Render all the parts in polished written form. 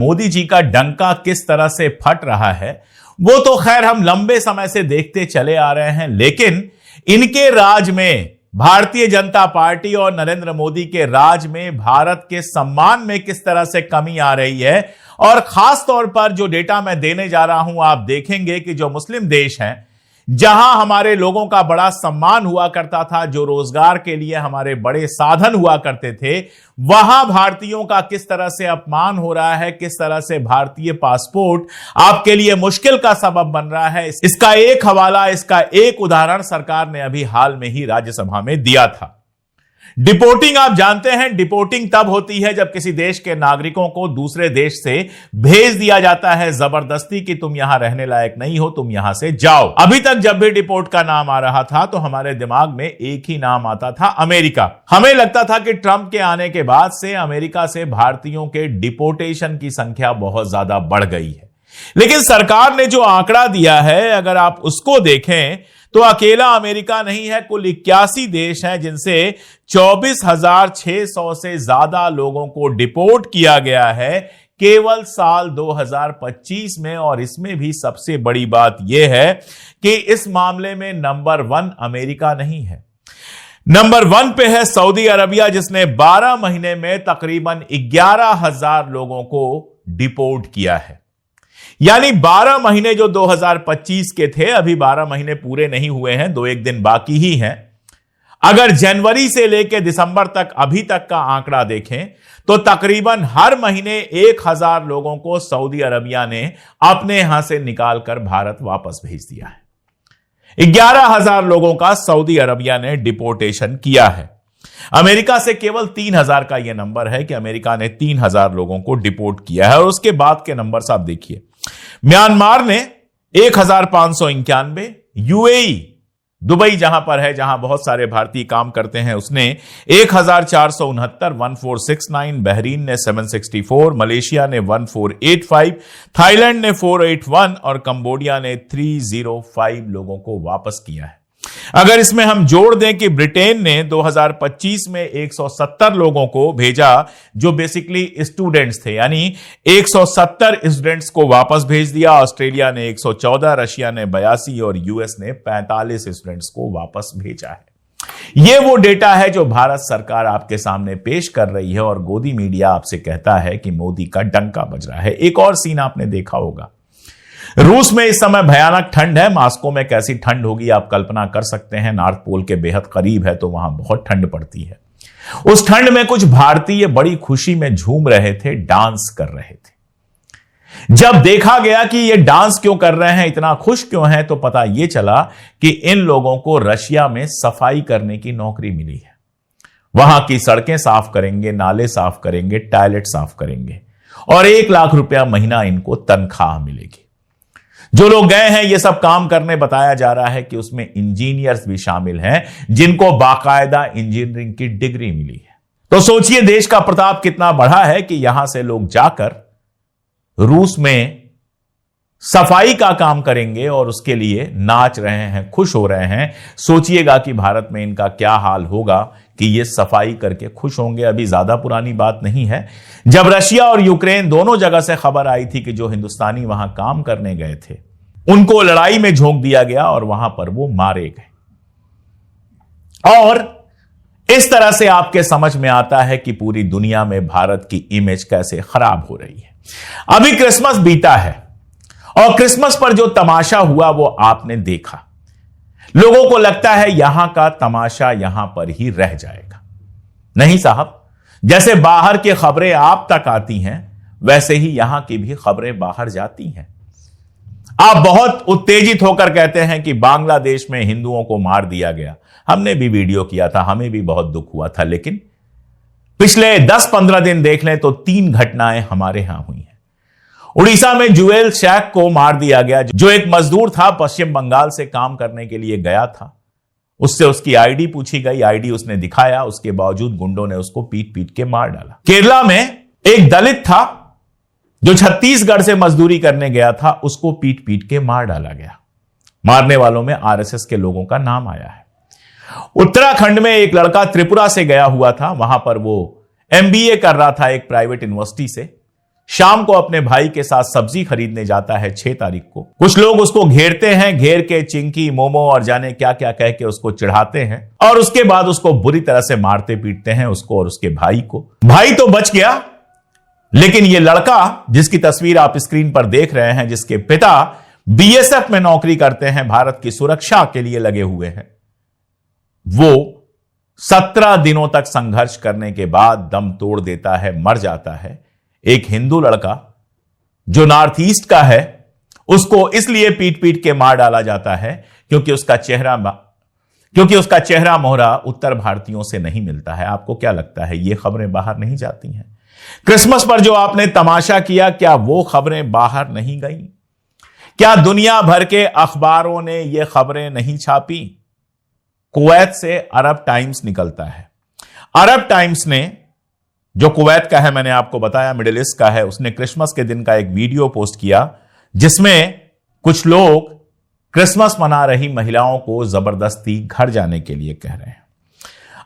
मोदी जी का डंका किस तरह से फट रहा है वो तो खैर हम लंबे समय से देखते चले आ रहे हैं, लेकिन इनके राज में, भारतीय जनता पार्टी और नरेंद्र मोदी के राज में भारत के सम्मान में किस तरह से कमी आ रही है। और खास तौर पर जो डेटा मैं देने जा रहा हूं, आप देखेंगे कि जो मुस्लिम देश हैं, जहां हमारे लोगों का बड़ा सम्मान हुआ करता था, जो रोजगार के लिए हमारे बड़े साधन हुआ करते थे, वहां भारतीयों का किस तरह से अपमान हो रहा है, किस तरह से भारतीय पासपोर्ट आपके लिए मुश्किल का सबब बन रहा है। इसका एक हवाला, इसका एक उदाहरण सरकार ने अभी हाल में ही राज्यसभा में दिया था। डिपोर्टिंग, आप जानते हैं डिपोर्टिंग तब होती है जब किसी देश के नागरिकों को दूसरे देश से भेज दिया जाता है जबरदस्ती कि तुम यहां रहने लायक नहीं हो, तुम यहां से जाओ। अभी तक जब भी डिपोर्ट का नाम आ रहा था तो हमारे दिमाग में एक ही नाम आता था, अमेरिका। हमें लगता था कि ट्रंप के आने के बाद से अमेरिका से भारतीयों के डिपोर्टेशन की संख्या बहुत ज्यादा बढ़ गई है। लेकिन सरकार ने जो आंकड़ा दिया है, अगर आप उसको देखें तो अकेला अमेरिका नहीं है, कुल 81 देश हैं जिनसे 24,600 से ज्यादा लोगों को डिपोर्ट किया गया है केवल साल 2025 में। और इसमें भी सबसे बड़ी बात यह है कि इस मामले में नंबर 1 अमेरिका नहीं है, नंबर 1 पे है सऊदी अरबिया, जिसने 12 महीने में तकरीबन 11,000 लोगों को डिपोर्ट किया है। यानी 12 महीने जो 2025 के थे, अभी 12 महीने पूरे नहीं हुए हैं, 2-1 दिन बाकी ही हैं। अगर जनवरी से लेकर दिसंबर तक अभी तक का आंकड़ा देखें तो तकरीबन हर महीने 1,000 लोगों को सऊदी अरबिया ने अपने यहां से निकालकर भारत वापस भेज दिया है। 11,000 लोगों का सऊदी अरबिया ने डिपोर्टेशन किया है। अमेरिका से केवल 3,000 का यह नंबर है कि अमेरिका ने 3,000 लोगों को डिपोर्ट किया है। और उसके बाद के नंबर आप देखिए, म्यांमार ने 1,591, यूएई, दुबई जहां पर है, जहां बहुत सारे भारतीय काम करते हैं, उसने 1,469, 1469, बहरीन ने 764, मलेशिया ने 1485, थाईलैंड ने 481 और कंबोडिया ने 305 लोगों को वापस किया है। अगर इसमें हम जोड़ दें कि ब्रिटेन ने 2025 में 170 लोगों को भेजा जो बेसिकली स्टूडेंट्स थे, यानी 170 स्टूडेंट्स को वापस भेज दिया। ऑस्ट्रेलिया ने 114, रशिया ने 82 और यूएस ने 45 स्टूडेंट्स को वापस भेजा है। यह वो डेटा है जो भारत सरकार आपके सामने पेश कर रही है और गोदी मीडिया आपसे कहता है कि मोदी का डंका बज रहा है। एक और सीन आपने देखा होगा, रूस में इस समय भयानक ठंड है। मास्को में कैसी ठंड होगी आप कल्पना कर सकते हैं, नॉर्थ पोल के बेहद करीब है तो वहां बहुत ठंड पड़ती है। उस ठंड में कुछ भारतीय बड़ी खुशी में झूम रहे थे, डांस कर रहे थे। जब देखा गया कि ये डांस क्यों कर रहे हैं, इतना खुश क्यों हैं, तो पता यह चला कि इन लोगों को रशिया में सफाई करने की नौकरी मिली है। वहां की सड़कें साफ करेंगे, नाले साफ करेंगे, टॉयलेट साफ करेंगे और 1 लाख रुपया महीना इनको तनख्वाह मिलेगी। जो लोग गए हैं ये सब काम करने, बताया जा रहा है कि उसमें इंजीनियर्स भी शामिल हैं जिनको बाकायदा इंजीनियरिंग की डिग्री मिली है। तो सोचिए देश का प्रताप कितना बढ़ा है कि यहां से लोग जाकर रूस में सफाई का काम करेंगे और उसके लिए नाच रहे हैं, खुश हो रहे हैं। सोचिएगा कि भारत में इनका क्या हाल होगा कि ये सफाई करके खुश होंगे। अभी ज्यादा पुरानी बात नहीं है जब रशिया और यूक्रेन दोनों जगह से खबर आई थी कि जो हिंदुस्तानी वहां काम करने गए थे उनको लड़ाई में झोंक दिया गया और वहां पर वो मारे गए। और इस तरह से आपके समझ में आता है कि पूरी दुनिया में भारत की इमेज कैसे खराब हो रही है। अभी क्रिसमस बीता है और क्रिसमस पर जो तमाशा हुआ वो आपने देखा। लोगों को लगता है यहां का तमाशा यहां पर ही रह जाएगा। नहीं साहब, जैसे बाहर की खबरें आप तक आती हैं वैसे ही यहां की भी खबरें बाहर जाती हैं। आप बहुत उत्तेजित होकर कहते हैं कि बांग्लादेश में हिंदुओं को मार दिया गया। हमने भी वीडियो किया था, हमें भी बहुत दुख हुआ था, लेकिन पिछले 10-15 दिन देख लें तो 3 घटनाएं हमारे यहां हुई हैं। उड़ीसा में जुएल शेख को मार दिया गया, जो एक मजदूर था, पश्चिम बंगाल से काम करने के लिए गया था। उससे उसकी आईडी पूछी गई, आईडी उसने दिखाया, उसके बावजूद गुंडों ने उसको पीट पीट के मार डाला। केरला में एक दलित था जो छत्तीसगढ़ से मजदूरी करने गया था, उसको पीट पीट के मार डाला गया। मारने वालों में आरएसएस के लोगों का नाम आया है। उत्तराखंड में एक लड़का त्रिपुरा से गया हुआ था, वहां पर वो एमबीए कर रहा था एक प्राइवेट यूनिवर्सिटी से। शाम को अपने भाई के साथ सब्जी खरीदने जाता है 6 तारीख को। कुछ लोग उसको घेरते हैं, घेर के चिंकी, मोमो और जाने क्या क्या कह के उसको चिढ़ाते हैं और उसके बाद उसको बुरी तरह से मारते पीटते हैं, उसको और उसके भाई को। भाई तो बच गया, लेकिन ये लड़का जिसकी तस्वीर आप स्क्रीन पर देख रहे हैं, जिसके पिता बीएसएफ में नौकरी करते हैं, भारत की सुरक्षा के लिए लगे हुए हैं, वो 17 दिनों तक संघर्ष करने के बाद दम तोड़ देता है, मर जाता है। एक हिंदू लड़का जो नॉर्थ ईस्ट का है, उसको इसलिए पीट पीट के मार डाला जाता है क्योंकि उसका चेहरा मोहरा उत्तर भारतीयों से नहीं मिलता है। आपको क्या लगता है ये खबरें बाहर नहीं जाती हैं? क्रिसमस पर जो आपने तमाशा किया, क्या वो खबरें बाहर नहीं गई? क्या दुनिया भर के अखबारों ने ये खबरें नहीं छापी? कुवैत से अरब टाइम्स निकलता है। अरब टाइम्स ने, जो कुवैत का है, मैंने आपको बताया मिडिल ईस्ट का है, उसने क्रिसमस के दिन का एक वीडियो पोस्ट किया जिसमें कुछ लोग क्रिसमस मना रही महिलाओं को जबरदस्ती घर जाने के लिए कह रहे हैं।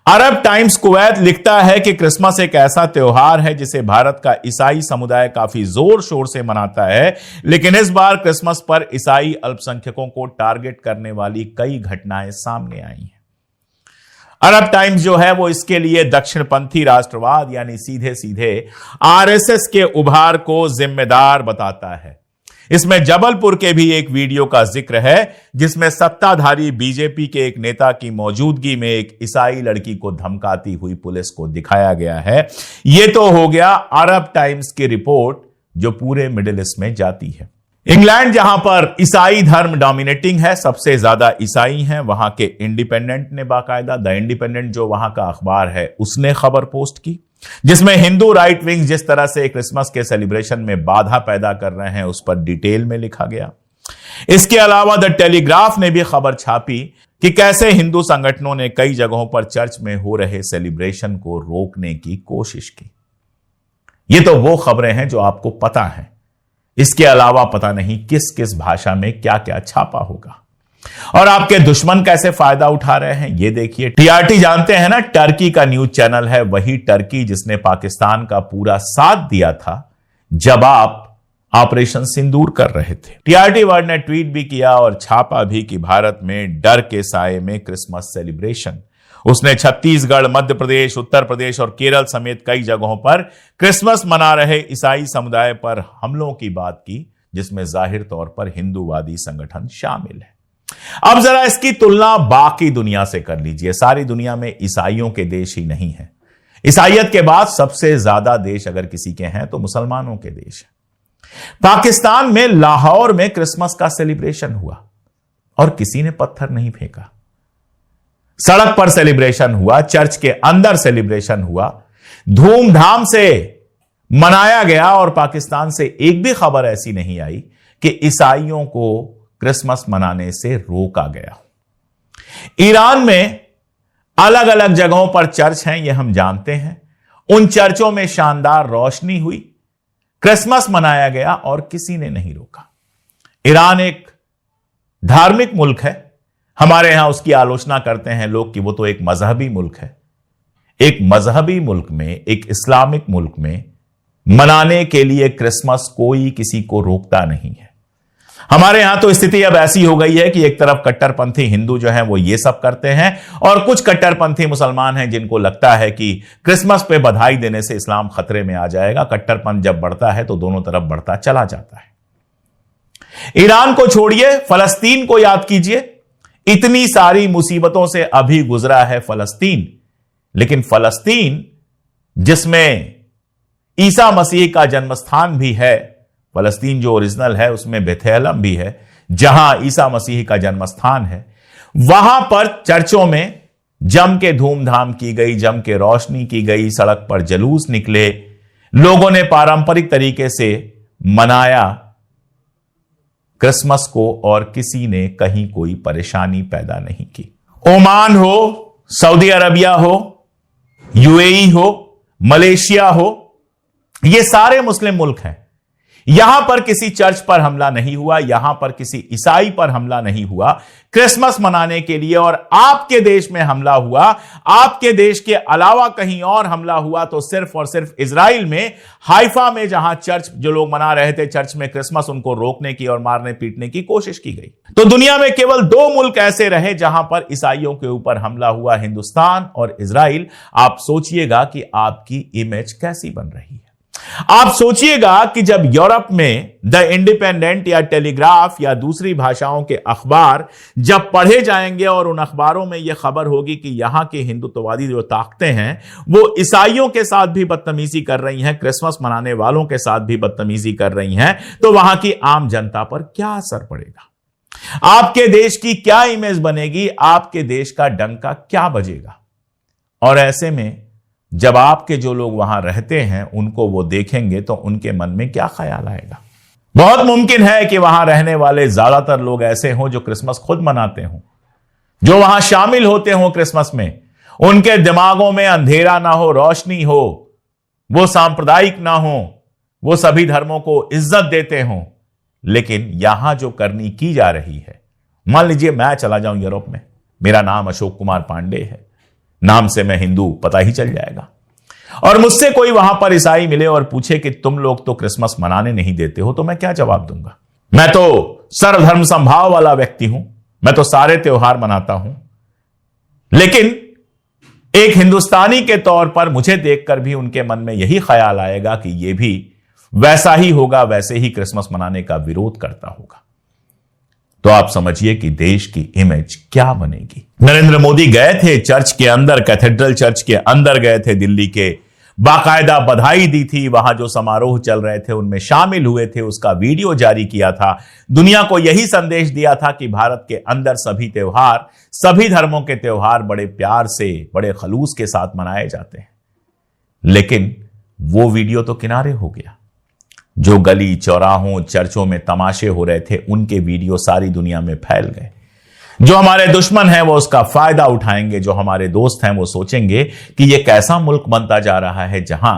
अरब टाइम्स कुवैत लिखता है कि क्रिसमस एक ऐसा त्योहार है जिसे भारत का ईसाई समुदाय काफी जोर शोर से मनाता है, लेकिन इस बार क्रिसमस पर ईसाई अल्पसंख्यकों को टारगेट करने वाली कई घटनाएं सामने आई हैं। अरब टाइम्स जो है वो इसके लिए दक्षिणपंथी राष्ट्रवाद यानी सीधे सीधे आरएसएस के उभार को जिम्मेदार बताता है। इसमें जबलपुर के भी एक वीडियो का जिक्र है जिसमें सत्ताधारी बीजेपी के एक नेता की मौजूदगी में एक ईसाई लड़की को धमकाती हुई पुलिस को दिखाया गया है। यह तो हो गया अरब टाइम्स की रिपोर्ट जो पूरे मिडिल ईस्ट में जाती है। इंग्लैंड जहां पर ईसाई धर्म डोमिनेटिंग है, सबसे ज्यादा ईसाई हैं, वहां के इंडिपेंडेंट ने बाकायदा, द इंडिपेंडेंट जो वहां का अखबार है, उसने खबर पोस्ट की जिसमें हिंदू राइट विंग जिस तरह से क्रिसमस के सेलिब्रेशन में बाधा पैदा कर रहे हैं उस पर डिटेल में लिखा गया। इसके अलावा द टेलीग्राफ ने भी खबर छापी कि कैसे हिंदू संगठनों ने कई जगहों पर चर्च में हो रहे सेलिब्रेशन को रोकने की कोशिश की। ये तो वो खबरें हैं जो आपको पता है, इसके अलावा पता नहीं किस किस भाषा में क्या क्या छापा होगा और आपके दुश्मन कैसे फायदा उठा रहे हैं ये देखिए। टीआरटी जानते हैं ना, टर्की का न्यूज चैनल है, वही टर्की जिसने पाकिस्तान का पूरा साथ दिया था जब आप ऑपरेशन सिंदूर कर रहे थे। टीआरटी वर्ल्ड ने ट्वीट भी किया और छापा भी कि भारत में डर के साए में क्रिसमस सेलिब्रेशन। उसने छत्तीसगढ़, मध्य प्रदेश, उत्तर प्रदेश और केरल समेत कई जगहों पर क्रिसमस मना रहे ईसाई समुदाय पर हमलों की बात की, जिसमें जाहिर तौर पर हिंदूवादी संगठन शामिल है। अब जरा इसकी तुलना बाकी दुनिया से कर लीजिए। सारी दुनिया में ईसाइयों के देश ही नहीं है, ईसाइयत के बाद सबसे ज्यादा देश अगर किसी के हैं तो मुसलमानों के देश है। पाकिस्तान में लाहौर में क्रिसमस का सेलिब्रेशन हुआ और किसी ने पत्थर नहीं फेंका। सड़क पर सेलिब्रेशन हुआ, चर्च के अंदर सेलिब्रेशन हुआ, धूमधाम से मनाया गया और पाकिस्तान से एक भी खबर ऐसी नहीं आई कि ईसाइयों को क्रिसमस मनाने से रोका गया। ईरान में अलग अलग जगहों पर चर्च हैं, यह हम जानते हैं। उन चर्चों में शानदार रोशनी हुई, क्रिसमस मनाया गया और किसी ने नहीं रोका। ईरान एक धार्मिक मुल्क है, हमारे यहां उसकी आलोचना करते हैं लोग कि वो तो एक मजहबी मुल्क है। एक मजहबी मुल्क में, एक इस्लामिक मुल्क में मनाने के लिए क्रिसमस कोई किसी को रोकता नहीं है। हमारे यहां तो स्थिति अब ऐसी हो गई है कि एक तरफ कट्टरपंथी हिंदू जो हैं वो ये सब करते हैं और कुछ कट्टरपंथी मुसलमान हैं जिनको लगता है कि क्रिसमस पे बधाई देने से इस्लाम खतरे में आ जाएगा। कट्टरपंथ जब बढ़ता है तो दोनों तरफ बढ़ता चला जाता है। ईरान को छोड़िए, फलस्तीन को याद कीजिए। इतनी सारी मुसीबतों से अभी गुजरा है फलस्तीन, लेकिन फलस्तीन जिसमें ईसा मसीह का जन्मस्थान भी है, फलस्तीन जो ओरिजिनल है उसमें बेथेलम भी है जहां ईसा मसीह का जन्मस्थान है, वहां पर चर्चों में जम के धूमधाम की गई, जम के रोशनी की गई, सड़क पर जुलूस निकले, लोगों ने पारंपरिक तरीके से मनाया क्रिसमस को और किसी ने कहीं कोई परेशानी पैदा नहीं की। ओमान हो, सऊदी अरबिया हो, यूएई हो, मलेशिया हो, ये सारे मुस्लिम मुल्क हैं। यहां पर किसी चर्च पर हमला नहीं हुआ, यहां पर किसी ईसाई पर हमला नहीं हुआ क्रिसमस मनाने के लिए, और आपके देश में हमला हुआ, आपके देश के अलावा कहीं और हमला हुआ तो सिर्फ और सिर्फ इजराइल में हाइफा में, जहां चर्च जो लोग मना रहे थे चर्च में क्रिसमस, उनको रोकने की और मारने पीटने की कोशिश की गई। तो दुनिया में केवल 2 मुल्क ऐसे रहे जहां पर ईसाइयों के ऊपर हमला हुआ, हिंदुस्तान और इजराइल। आप सोचिएगा कि आपकी इमेज कैसी बन रही है। आप सोचिएगा कि जब यूरोप में द इंडिपेंडेंट या टेलीग्राफ या दूसरी भाषाओं के अखबार जब पढ़े जाएंगे और उन अखबारों में यह खबर होगी कि यहां के हिंदुत्ववादी जो ताकतें हैं वो ईसाइयों के साथ भी बदतमीजी कर रही हैं, क्रिसमस मनाने वालों के साथ भी बदतमीजी कर रही हैं, तो वहां की आम जनता पर क्या असर पड़ेगा? आपके देश की क्या इमेज बनेगी? आपके देश का डंका क्या बजेगा? और ऐसे में जब आपके जो लोग वहां रहते हैं उनको वो देखेंगे तो उनके मन में क्या ख्याल आएगा? बहुत मुमकिन है कि वहां रहने वाले ज्यादातर लोग ऐसे हों जो क्रिसमस खुद मनाते हों, जो वहां शामिल होते हों क्रिसमस में। उनके दिमागों में अंधेरा ना हो, रोशनी हो, वो सांप्रदायिक ना हो, वो सभी धर्मों को इज्जत देते हों। लेकिन यहां जो करनी की जा रही है, मान लीजिए मैं चला जाऊं यूरोप में, मेरा नाम अशोक कुमार पांडे है, नाम से मैं हिंदू पता ही चल जाएगा, और मुझसे कोई वहां पर ईसाई मिले और पूछे कि तुम लोग तो क्रिसमस मनाने नहीं देते हो, तो मैं क्या जवाब दूंगा? मैं तो सर्वधर्म संभाव वाला व्यक्ति हूं, मैं तो सारे त्योहार मनाता हूं। लेकिन एक हिंदुस्तानी के तौर पर मुझे देखकर भी उनके मन में यही ख्याल आएगा कि यह भी वैसा ही होगा, वैसे ही क्रिसमस मनाने का विरोध करता होगा। तो आप समझिए कि देश की इमेज क्या बनेगी। नरेंद्र मोदी गए थे चर्च के अंदर, कैथेड्रल चर्च के अंदर गए थे दिल्ली के, बाकायदा बधाई दी थी, वहां जो समारोह चल रहे थे उनमें शामिल हुए थे, उसका वीडियो जारी किया था, दुनिया को यही संदेश दिया था कि भारत के अंदर सभी त्योहार, सभी धर्मों के त्योहार बड़े प्यार से, बड़े खलूस के साथ मनाए जाते हैं। लेकिन वो वीडियो तो किनारे हो गया। जो गली चौराहों चर्चों में तमाशे हो रहे थे उनके वीडियो सारी दुनिया में फैल गए। जो हमारे दुश्मन हैं वो उसका फायदा उठाएंगे, जो हमारे दोस्त हैं वो सोचेंगे कि ये कैसा मुल्क बनता जा रहा है जहां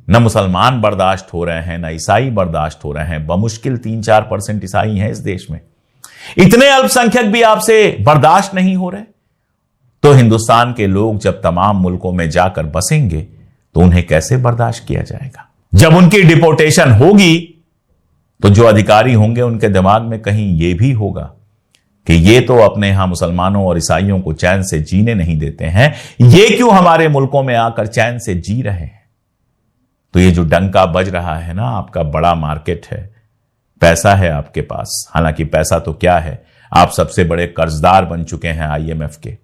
न मुसलमान बर्दाश्त हो रहे हैं, न ईसाई बर्दाश्त हो रहे हैं। बमुश्किल 3-4% ईसाई हैं इस देश में, इतने अल्पसंख्यक भी आपसे बर्दाश्त नहीं हो रहे। तो हिंदुस्तान के लोग जब तमाम मुल्कों में जाकर बसेंगे तो उन्हें कैसे बर्दाश्त किया जाएगा? जब उनकी डिपोर्टेशन होगी तो जो अधिकारी होंगे उनके दिमाग में कहीं यह भी होगा कि ये तो अपने यहां मुसलमानों और ईसाइयों को चैन से जीने नहीं देते हैं, ये क्यों हमारे मुल्कों में आकर चैन से जी रहे हैं? तो ये जो डंका बज रहा है ना, आपका बड़ा मार्केट है, पैसा है आपके पास। हालांकि पैसा तो क्या है, आप सबसे बड़े कर्जदार बन चुके हैं IMF के।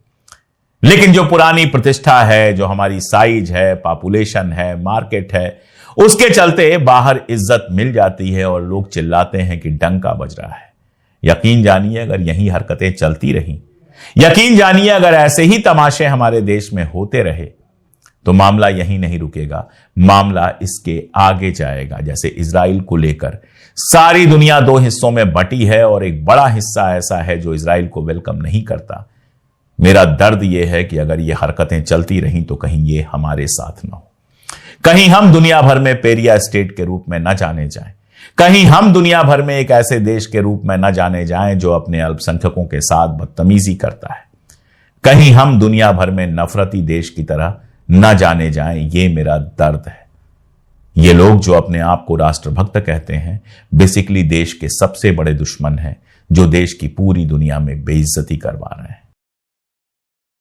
लेकिन जो पुरानी प्रतिष्ठा है, जो हमारी साइज है, पॉपुलेशन है, मार्केट है, उसके चलते बाहर इज्जत मिल जाती है और लोग चिल्लाते हैं कि डंका बज रहा है। यकीन जानिए अगर यही हरकतें चलती रहीं, यकीन जानिए अगर ऐसे ही तमाशे हमारे देश में होते रहे तो मामला यहीं नहीं रुकेगा, मामला इसके आगे जाएगा। जैसे इजराइल को लेकर सारी दुनिया 2 हिस्सों में बंटी है और एक बड़ा हिस्सा ऐसा है जो इजराइल को वेलकम नहीं करता। मेरा दर्द यह है कि अगर ये हरकतें चलती रहीं तो कहीं ये हमारे साथ ना हो, कहीं हम दुनिया भर में पेरिया स्टेट के रूप में न जाने जाएं, कहीं हम दुनिया भर में एक ऐसे देश के रूप में न जाने जाएं जो अपने अल्पसंख्यकों के साथ बदतमीजी करता है, कहीं हम दुनिया भर में नफरती देश की तरह न जाने जाएं। ये मेरा दर्द है। ये लोग जो अपने आप को राष्ट्रभक्त कहते हैं, बेसिकली देश के सबसे बड़े दुश्मन हैं, जो देश की पूरी दुनिया में बेइज्जती करवा रहे हैं।